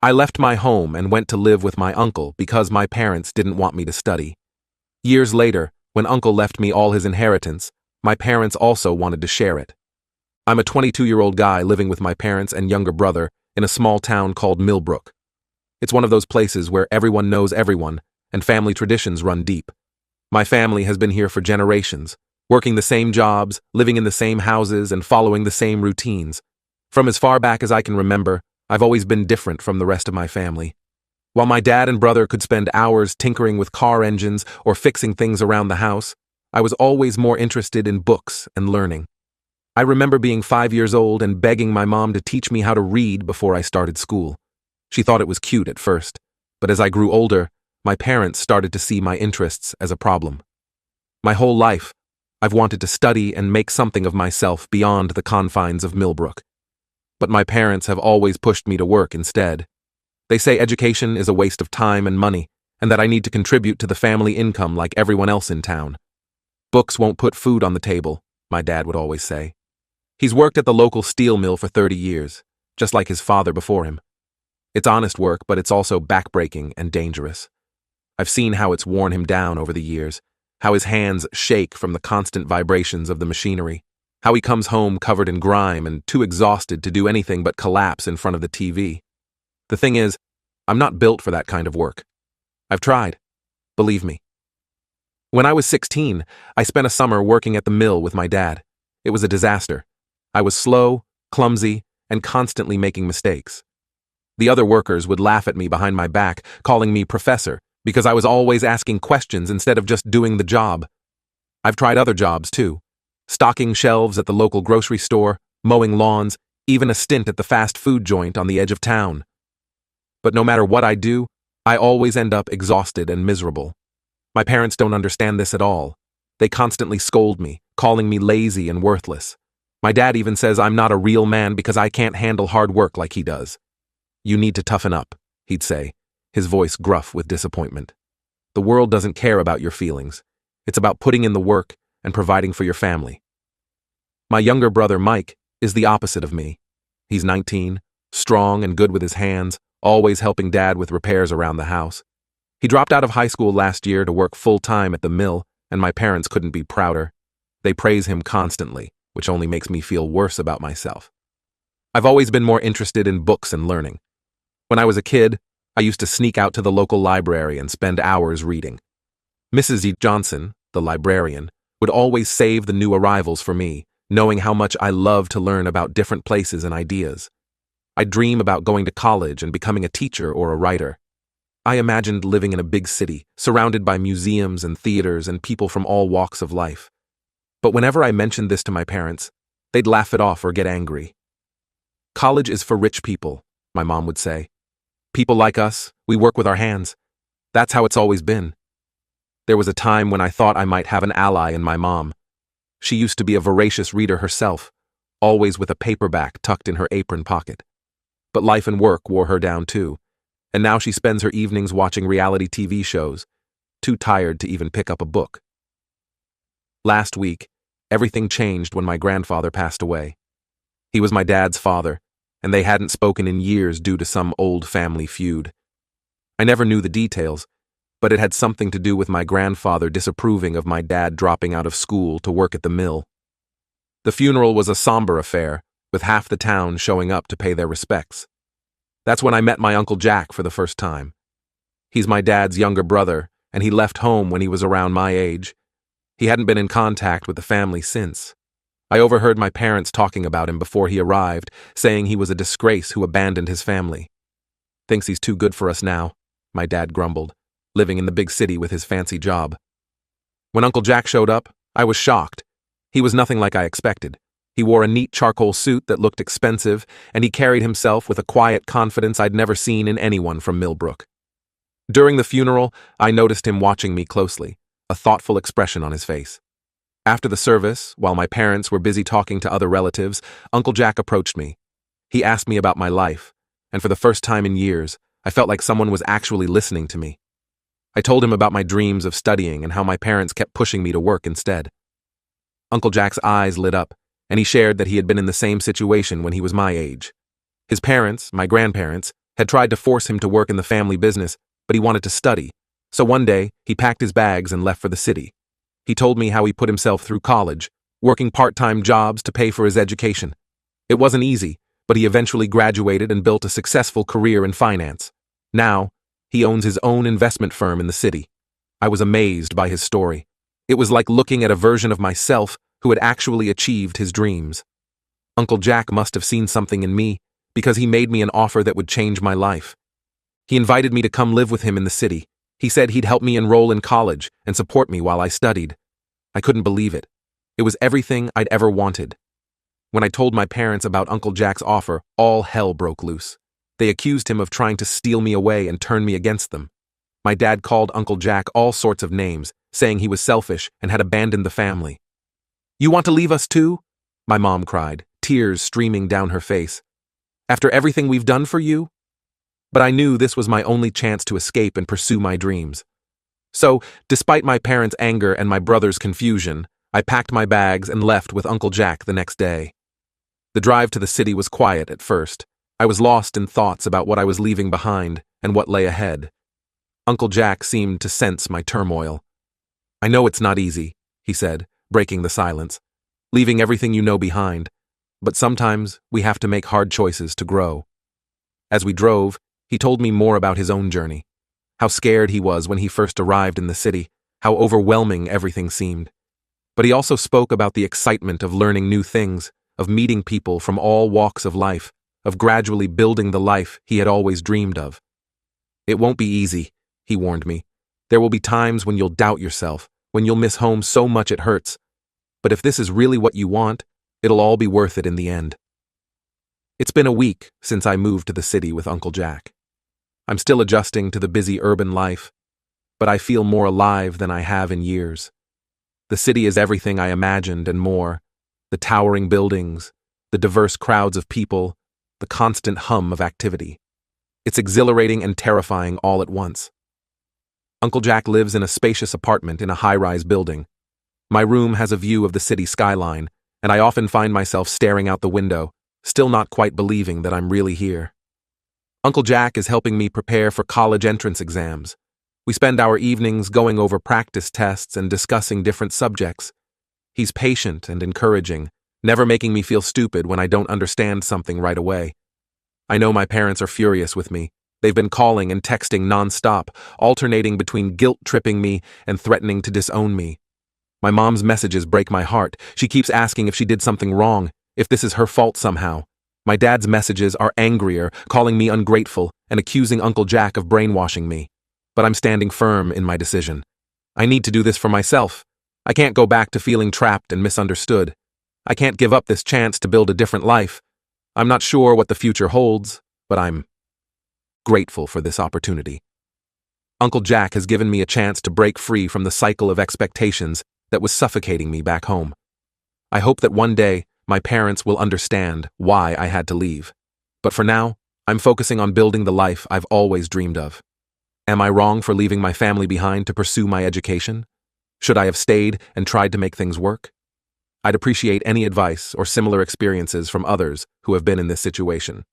I left my home and went to live with my uncle because my parents didn't want me to study. Years later, when Uncle left me all his inheritance, my parents also wanted to share it. I'm a 22-year-old guy living with my parents and younger brother in a small town called Millbrook. It's one of those places where everyone knows everyone and family traditions run deep. My family has been here for generations, working the same jobs, living in the same houses, and following the same routines. From as far back as I can remember, I've always been different from the rest of my family. While my dad and brother could spend hours tinkering with car engines or fixing things around the house, I was always more interested in books and learning. I remember being 5 years old and begging my mom to teach me how to read before I started school. She thought it was cute at first, but as I grew older, my parents started to see my interests as a problem. My whole life, I've wanted to study and make something of myself beyond the confines of Millbrook. But my parents have always pushed me to work instead. They say education is a waste of time and money, and that I need to contribute to the family income like everyone else in town. Books won't put food on the table, my dad would always say. He's worked at the local steel mill for 30 years, just like his father before him. It's honest work, but it's also backbreaking and dangerous. I've seen how it's worn him down over the years, how his hands shake from the constant vibrations of the machinery, how he comes home covered in grime and too exhausted to do anything but collapse in front of the TV. The thing is, I'm not built for that kind of work. I've tried. Believe me. When I was 16, I spent a summer working at the mill with my dad. It was a disaster. I was slow, clumsy, and constantly making mistakes. The other workers would laugh at me behind my back, calling me professor, because I was always asking questions instead of just doing the job. I've tried other jobs too. Stocking shelves at the local grocery store, mowing lawns, even a stint at the fast food joint on the edge of town. But no matter what I do, I always end up exhausted and miserable. My parents don't understand this at all. They constantly scold me, calling me lazy and worthless. My dad even says I'm not a real man because I can't handle hard work like he does. You need to toughen up, he'd say, his voice gruff with disappointment. The world doesn't care about your feelings. It's about putting in the work and providing for your family. My younger brother, Mike, is the opposite of me. He's 19, strong and good with his hands, always helping Dad with repairs around the house. He dropped out of high school last year to work full-time at the mill, and my parents couldn't be prouder. They praise him constantly, which only makes me feel worse about myself. I've always been more interested in books and learning. When I was a kid, I used to sneak out to the local library and spend hours reading. Mrs. E. Johnson, the librarian, would always save the new arrivals for me, knowing how much I love to learn about different places and ideas. I'd dream about going to college and becoming a teacher or a writer. I imagined living in a big city, surrounded by museums and theaters and people from all walks of life. But whenever I mentioned this to my parents, they'd laugh it off or get angry. College is for rich people, my mom would say. People like us, we work with our hands. That's how it's always been. There was a time when I thought I might have an ally in my mom. She used to be a voracious reader herself, always with a paperback tucked in her apron pocket. But life and work wore her down too, and now she spends her evenings watching reality TV shows, too tired to even pick up a book. Last week, everything changed when my grandfather passed away. He was my dad's father, and they hadn't spoken in years due to some old family feud. I never knew the details, but it had something to do with my grandfather disapproving of my dad dropping out of school to work at the mill. The funeral was a somber affair, with half the town showing up to pay their respects. That's when I met my Uncle Jack for the first time. He's my dad's younger brother, and he left home when he was around my age. He hadn't been in contact with the family since. I overheard my parents talking about him before he arrived, saying he was a disgrace who abandoned his family. Thinks he's too good for us now, my dad grumbled, living in the big city with his fancy job. When Uncle Jack showed up, I was shocked. He was nothing like I expected. He wore a neat charcoal suit that looked expensive, and he carried himself with a quiet confidence I'd never seen in anyone from Millbrook. During the funeral, I noticed him watching me closely, a thoughtful expression on his face. After the service, while my parents were busy talking to other relatives, Uncle Jack approached me. He asked me about my life, and for the first time in years, I felt like someone was actually listening to me. I told him about my dreams of studying and how my parents kept pushing me to work instead. Uncle Jack's eyes lit up, and he shared that he had been in the same situation when he was my age. His parents, my grandparents, had tried to force him to work in the family business, but he wanted to study. So one day, he packed his bags and left for the city. He told me how he put himself through college, working part-time jobs to pay for his education. It wasn't easy, but he eventually graduated and built a successful career in finance. Now, he owns his own investment firm in the city. I was amazed by his story. It was like looking at a version of myself who had actually achieved his dreams. Uncle Jack must have seen something in me because he made me an offer that would change my life. He invited me to come live with him in the city. He said he'd help me enroll in college and support me while I studied. I couldn't believe it. It was everything I'd ever wanted. When I told my parents about Uncle Jack's offer, all hell broke loose. They accused him of trying to steal me away and turn me against them. My dad called Uncle Jack all sorts of names, saying he was selfish and had abandoned the family. "You want to leave us too?" my mom cried, tears streaming down her face. "After everything we've done for you?" But I knew this was my only chance to escape and pursue my dreams. So, despite my parents' anger and my brother's confusion, I packed my bags and left with Uncle Jack the next day. The drive to the city was quiet at first. I was lost in thoughts about what I was leaving behind and what lay ahead. Uncle Jack seemed to sense my turmoil. "I know it's not easy," he said, breaking the silence, "leaving everything you know behind. But sometimes we have to make hard choices to grow." As we drove, he told me more about his own journey. How scared he was when he first arrived in the city, how overwhelming everything seemed. But he also spoke about the excitement of learning new things, of meeting people from all walks of life, of gradually building the life he had always dreamed of. "It won't be easy," he warned me. "There will be times when you'll doubt yourself, when you'll miss home so much it hurts. But if this is really what you want, it'll all be worth it in the end." It's been a week since I moved to the city with Uncle Jack. I'm still adjusting to the busy urban life, but I feel more alive than I have in years. The city is everything I imagined and more. The towering buildings, the diverse crowds of people, the constant hum of activity. It's exhilarating and terrifying all at once. Uncle Jack lives in a spacious apartment in a high-rise building. My room has a view of the city skyline, and I often find myself staring out the window, still not quite believing that I'm really here. Uncle Jack is helping me prepare for college entrance exams. We spend our evenings going over practice tests and discussing different subjects. He's patient and encouraging, never making me feel stupid when I don't understand something right away. I know my parents are furious with me. They've been calling and texting nonstop, alternating between guilt-tripping me and threatening to disown me. My mom's messages break my heart. She keeps asking if she did something wrong, if this is her fault somehow. My dad's messages are angrier, calling me ungrateful and accusing Uncle Jack of brainwashing me. But I'm standing firm in my decision. I need to do this for myself. I can't go back to feeling trapped and misunderstood. I can't give up this chance to build a different life. I'm not sure what the future holds, but I'm grateful for this opportunity. Uncle Jack has given me a chance to break free from the cycle of expectations that was suffocating me back home. I hope that one day my parents will understand why I had to leave. But for now, I'm focusing on building the life I've always dreamed of. Am I wrong for leaving my family behind to pursue my education? Should I have stayed and tried to make things work? I'd appreciate any advice or similar experiences from others who have been in this situation.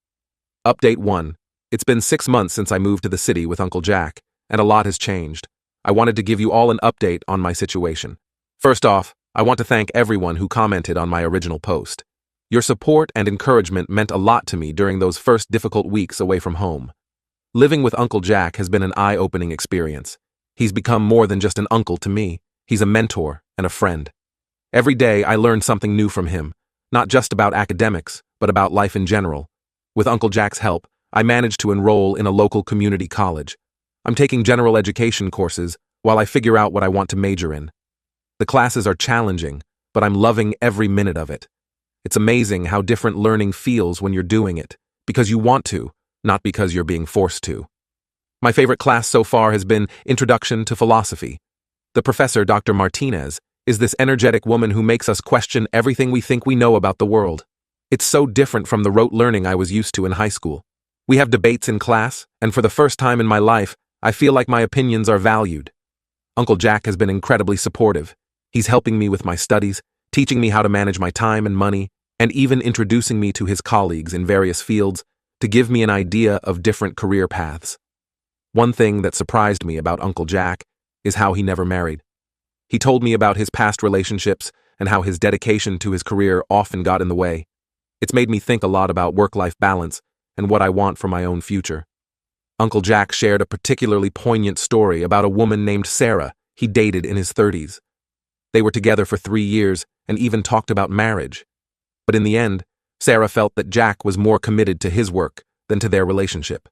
Update 1. It's been 6 months since I moved to the city with Uncle Jack, and a lot has changed. I wanted to give you all an update on my situation. First off, I want to thank everyone who commented on my original post. Your support and encouragement meant a lot to me during those first difficult weeks away from home. Living with Uncle Jack has been an eye-opening experience. He's become more than just an uncle to me. He's a mentor and a friend. Every day I learn something new from him, not just about academics, but about life in general. With Uncle Jack's help, I managed to enroll in a local community college. I'm taking general education courses while I figure out what I want to major in. The classes are challenging, but I'm loving every minute of it. It's amazing how different learning feels when you're doing it, because you want to, not because you're being forced to. My favorite class so far has been Introduction to Philosophy. The professor, Dr. Martinez, is this energetic woman who makes us question everything we think we know about the world. It's so different from the rote learning I was used to in high school. We have debates in class, and for the first time in my life, I feel like my opinions are valued. Uncle Jack has been incredibly supportive. He's helping me with my studies, teaching me how to manage my time and money, and even introducing me to his colleagues in various fields, to give me an idea of different career paths. One thing that surprised me about Uncle Jack is how he never married. He told me about his past relationships and how his dedication to his career often got in the way. It's made me think a lot about work-life balance and what I want for my own future. Uncle Jack shared a particularly poignant story about a woman named Sarah he dated in his 30s. They were together for 3 years and even talked about marriage. But in the end, Sarah felt that Jack was more committed to his work than to their relationship.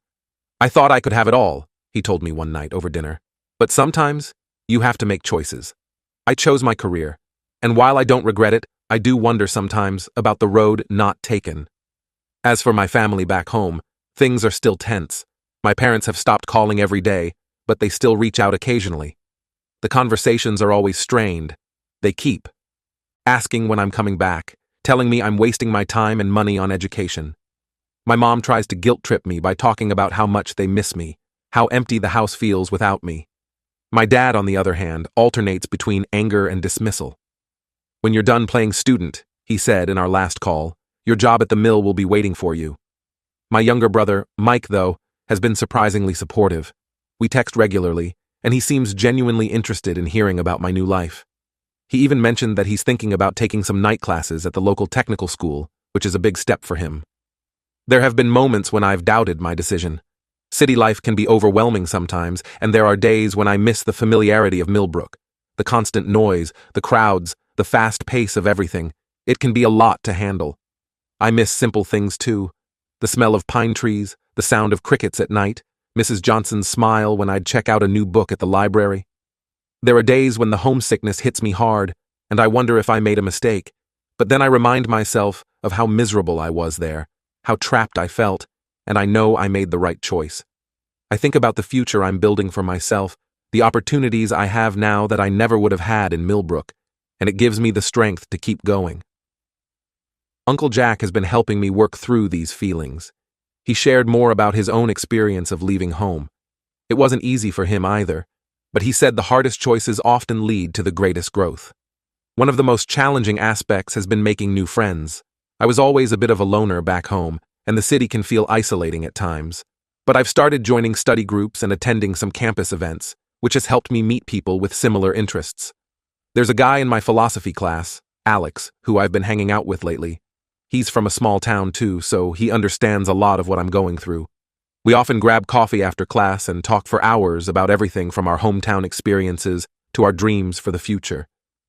"I thought I could have it all," he told me one night over dinner. "But sometimes, you have to make choices. I chose my career, and while I don't regret it, I do wonder sometimes about the road not taken." As for my family back home, things are still tense. My parents have stopped calling every day, but they still reach out occasionally. The conversations are always strained. They keep asking when I'm coming back, telling me I'm wasting my time and money on education. My mom tries to guilt-trip me by talking about how much they miss me, how empty the house feels without me. My dad, on the other hand, alternates between anger and dismissal. "When you're done playing student," he said in our last call, "your job at the mill will be waiting for you." My younger brother, Mike, though, has been surprisingly supportive. We text regularly, and he seems genuinely interested in hearing about my new life. He even mentioned that he's thinking about taking some night classes at the local technical school, which is a big step for him. There have been moments when I've doubted my decision. City life can be overwhelming sometimes, and there are days when I miss the familiarity of Millbrook. The constant noise, the crowds, the fast pace of everything. It can be a lot to handle. I miss simple things too. The smell of pine trees, the sound of crickets at night, Mrs. Johnson's smile when I'd check out a new book at the library. There are days when the homesickness hits me hard, and I wonder if I made a mistake. But then I remind myself of how miserable I was there, how trapped I felt, and I know I made the right choice. I think about the future I'm building for myself, the opportunities I have now that I never would have had in Millbrook, and it gives me the strength to keep going. Uncle Jack has been helping me work through these feelings. He shared more about his own experience of leaving home. It wasn't easy for him either, but he said the hardest choices often lead to the greatest growth. One of the most challenging aspects has been making new friends. I was always a bit of a loner back home, and the city can feel isolating at times. But I've started joining study groups and attending some campus events, which has helped me meet people with similar interests. There's a guy in my philosophy class, Alex, who I've been hanging out with lately. He's from a small town too, so he understands a lot of what I'm going through. We often grab coffee after class and talk for hours about everything from our hometown experiences to our dreams for the future.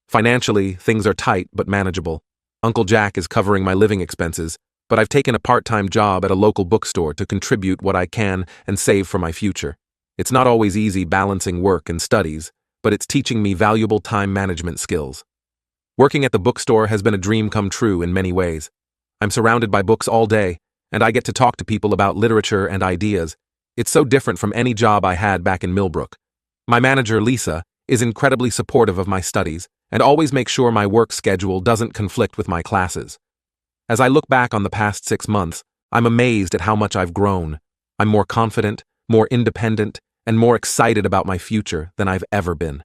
Financially, things are tight but manageable. Uncle Jack is covering my living expenses, but I've taken a part-time job at a local bookstore to contribute what I can and save for my future. It's not always easy balancing work and studies, but it's teaching me valuable time management skills. Working at the bookstore has been a dream come true in many ways. I'm surrounded by books all day, and I get to talk to people about literature and ideas. It's so different from any job I had back in Millbrook. My manager, Lisa, is incredibly supportive of my studies and always makes sure my work schedule doesn't conflict with my classes. As I look back on the past 6 months, I'm amazed at how much I've grown. I'm more confident, more independent, and more excited about my future than I've ever been.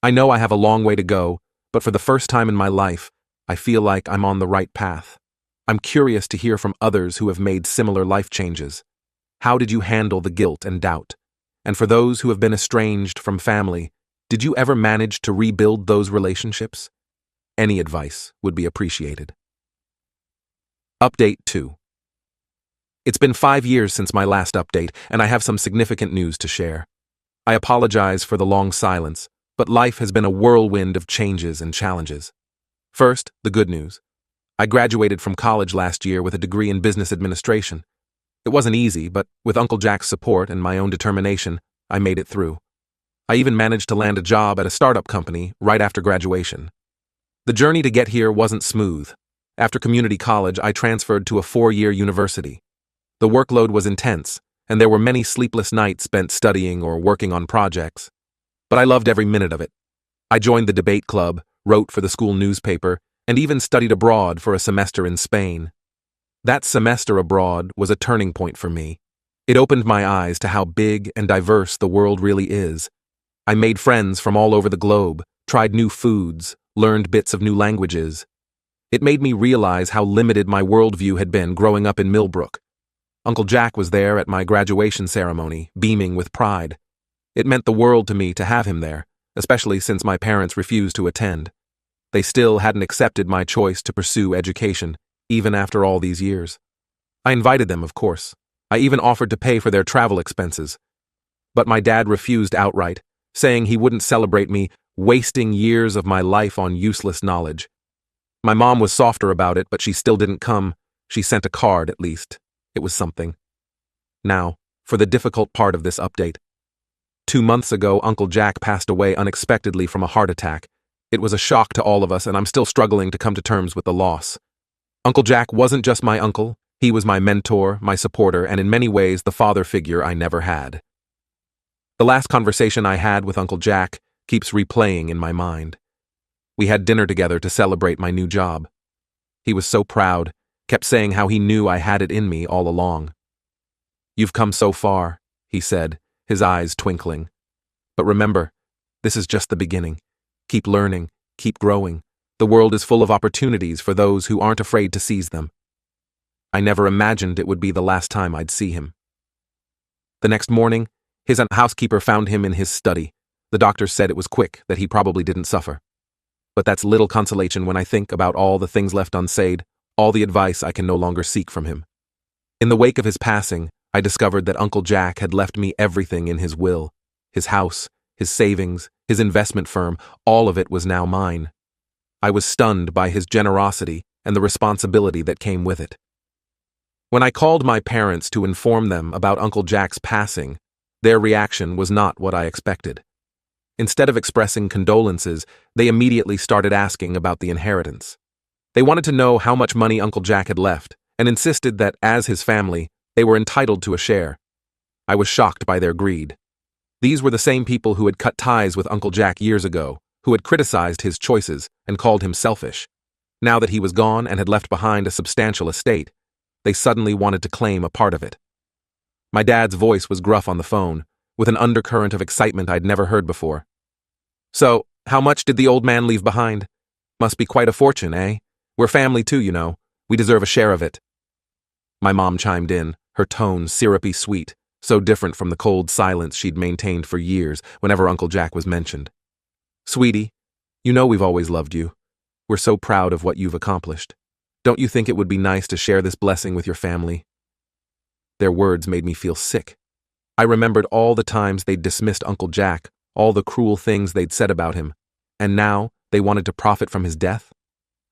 I know I have a long way to go, but for the first time in my life, I feel like I'm on the right path. I'm curious to hear from others who have made similar life changes. How did you handle the guilt and doubt? And for those who have been estranged from family, did you ever manage to rebuild those relationships? Any advice would be appreciated. Update 2. It's been 5 years since my last update, and I have some significant news to share. I apologize for the long silence, but life has been a whirlwind of changes and challenges. First, the good news. I graduated from college last year with a degree in business administration. It wasn't easy, but with Uncle Jack's support and my own determination, I made it through. I even managed to land a job at a startup company right after graduation. The journey to get here wasn't smooth. After community college, I transferred to a 4-year university. The workload was intense, and there were many sleepless nights spent studying or working on projects. But I loved every minute of it. I joined the debate club, wrote for the school newspaper, and even studied abroad for a semester in Spain. That semester abroad was a turning point for me. It opened my eyes to how big and diverse the world really is. I made friends from all over the globe, tried new foods, learned bits of new languages. It made me realize how limited my worldview had been growing up in Millbrook. Uncle Jack was there at my graduation ceremony, beaming with pride. It meant the world to me to have him there, especially since my parents refused to attend. They still hadn't accepted my choice to pursue education, even after all these years. I invited them, of course. I even offered to pay for their travel expenses. But my dad refused outright, saying he wouldn't celebrate me wasting years of my life on useless knowledge. My mom was softer about it, but she still didn't come. She sent a card, at least. It was something. Now, for the difficult part of this update. 2 months ago, Uncle Jack passed away unexpectedly from a heart attack. It was a shock to all of us, and I'm still struggling to come to terms with the loss. Uncle Jack wasn't just my uncle. He was my mentor, my supporter, and in many ways the father figure I never had. The last conversation I had with Uncle Jack keeps replaying in my mind. We had dinner together to celebrate my new job. He was so proud, kept saying how he knew I had it in me all along. "You've come so far," he said, his eyes twinkling. "But remember, this is just the beginning. Keep learning, keep growing. The world is full of opportunities for those who aren't afraid to seize them." I never imagined it would be the last time I'd see him. The next morning, his housekeeper found him in his study. The doctors said it was quick, that he probably didn't suffer. But that's little consolation when I think about all the things left unsaid, all the advice I can no longer seek from him. In the wake of his passing, I discovered that Uncle Jack had left me everything in his will. His house, his savings, his investment firm, all of it was now mine. I was stunned by his generosity and the responsibility that came with it. When I called my parents to inform them about Uncle Jack's passing, their reaction was not what I expected. Instead of expressing condolences, they immediately started asking about the inheritance. They wanted to know how much money Uncle Jack had left, and insisted that, as his family, they were entitled to a share. I was shocked by their greed. These were the same people who had cut ties with Uncle Jack years ago, who had criticized his choices and called him selfish. Now that he was gone and had left behind a substantial estate, they suddenly wanted to claim a part of it. My dad's voice was gruff on the phone, with an undercurrent of excitement I'd never heard before. "So, how much did the old man leave behind? Must be quite a fortune, eh? We're family too, you know. We deserve a share of it." My mom chimed in, her tone syrupy sweet, so different from the cold silence she'd maintained for years whenever Uncle Jack was mentioned. "Sweetie, you know we've always loved you. We're so proud of what you've accomplished. Don't you think it would be nice to share this blessing with your family?" Their words made me feel sick. I remembered all the times they'd dismissed Uncle Jack, all the cruel things they'd said about him, and now they wanted to profit from his death?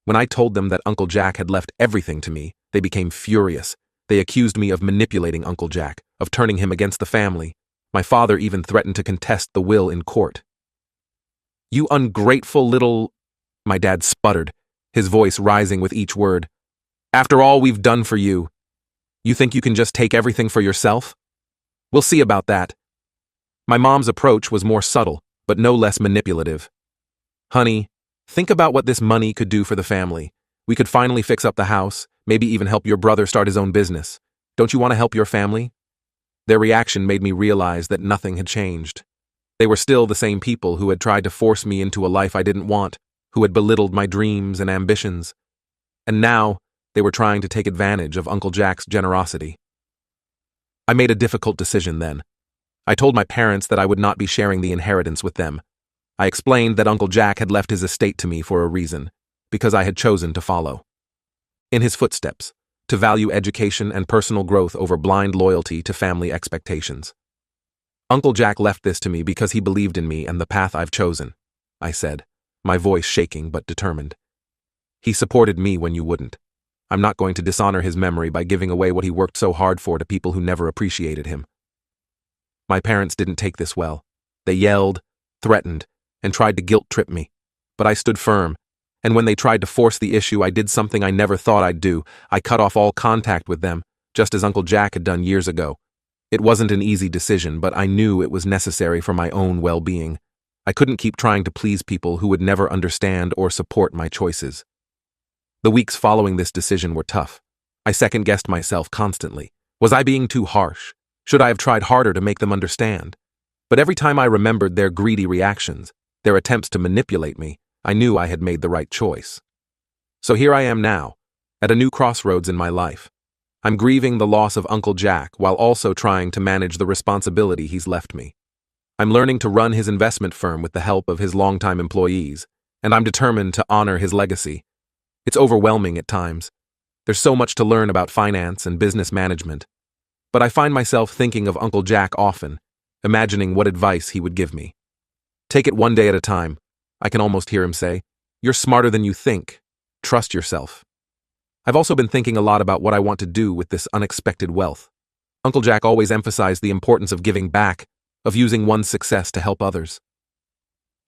When I told them that Uncle Jack had left everything to me, they became furious. They accused me of manipulating Uncle Jack, of turning him against the family. My father even threatened to contest the will in court. "You ungrateful little—" My dad sputtered, his voice rising with each word. "After all we've done for you, you think you can just take everything for yourself? We'll see about that." My mom's approach was more subtle, but no less manipulative. "Honey, think about what this money could do for the family. We could finally fix up the house, maybe even help your brother start his own business. Don't you want to help your family?" Their reaction made me realize that nothing had changed. They were still the same people who had tried to force me into a life I didn't want, who had belittled my dreams and ambitions. And now, they were trying to take advantage of Uncle Jack's generosity. I made a difficult decision then. I told my parents that I would not be sharing the inheritance with them. I explained that Uncle Jack had left his estate to me for a reason, because I had chosen to follow in his footsteps, to value education and personal growth over blind loyalty to family expectations. "Uncle Jack left this to me because he believed in me and the path I've chosen," I said, my voice shaking but determined. "He supported me when you wouldn't. I'm not going to dishonor his memory by giving away what he worked so hard for to people who never appreciated him." My parents didn't take this well. They yelled, threatened, and tried to guilt-trip me. But I stood firm, and when they tried to force the issue, I did something I never thought I'd do. I cut off all contact with them, just as Uncle Jack had done years ago. It wasn't an easy decision, but I knew it was necessary for my own well-being. I couldn't keep trying to please people who would never understand or support my choices. The weeks following this decision were tough. I second-guessed myself constantly. Was I being too harsh? Should I have tried harder to make them understand? But every time I remembered their greedy reactions, their attempts to manipulate me, I knew I had made the right choice. So here I am now, at a new crossroads in my life. I'm grieving the loss of Uncle Jack while also trying to manage the responsibility he's left me. I'm learning to run his investment firm with the help of his longtime employees, and I'm determined to honor his legacy. It's overwhelming at times. There's so much to learn about finance and business management. But I find myself thinking of Uncle Jack often, imagining what advice he would give me. Take it one day at a time, I can almost hear him say. You're smarter than you think. Trust yourself. I've also been thinking a lot about what I want to do with this unexpected wealth. Uncle Jack always emphasized the importance of giving back, of using one's success to help others.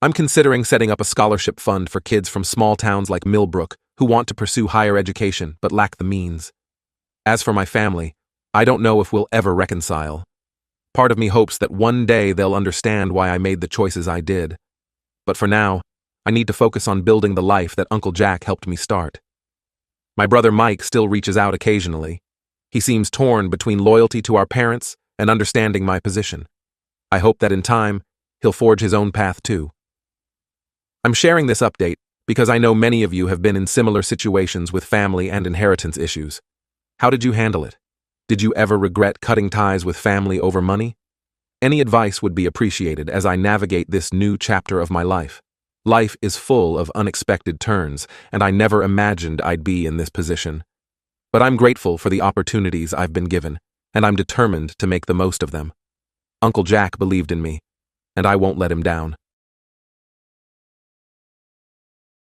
I'm considering setting up a scholarship fund for kids from small towns like Millbrook who want to pursue higher education but lack the means. As for my family, I don't know if we'll ever reconcile. Part of me hopes that one day they'll understand why I made the choices I did. But for now, I need to focus on building the life that Uncle Jack helped me start. My brother Mike still reaches out occasionally. He seems torn between loyalty to our parents and understanding my position. I hope that in time, he'll forge his own path too. I'm sharing this update because I know many of you have been in similar situations with family and inheritance issues. How did you handle it? Did you ever regret cutting ties with family over money? Any advice would be appreciated as I navigate this new chapter of my life. Life is full of unexpected turns, and I never imagined I'd be in this position. But I'm grateful for the opportunities I've been given, and I'm determined to make the most of them. Uncle Jack believed in me, and I won't let him down.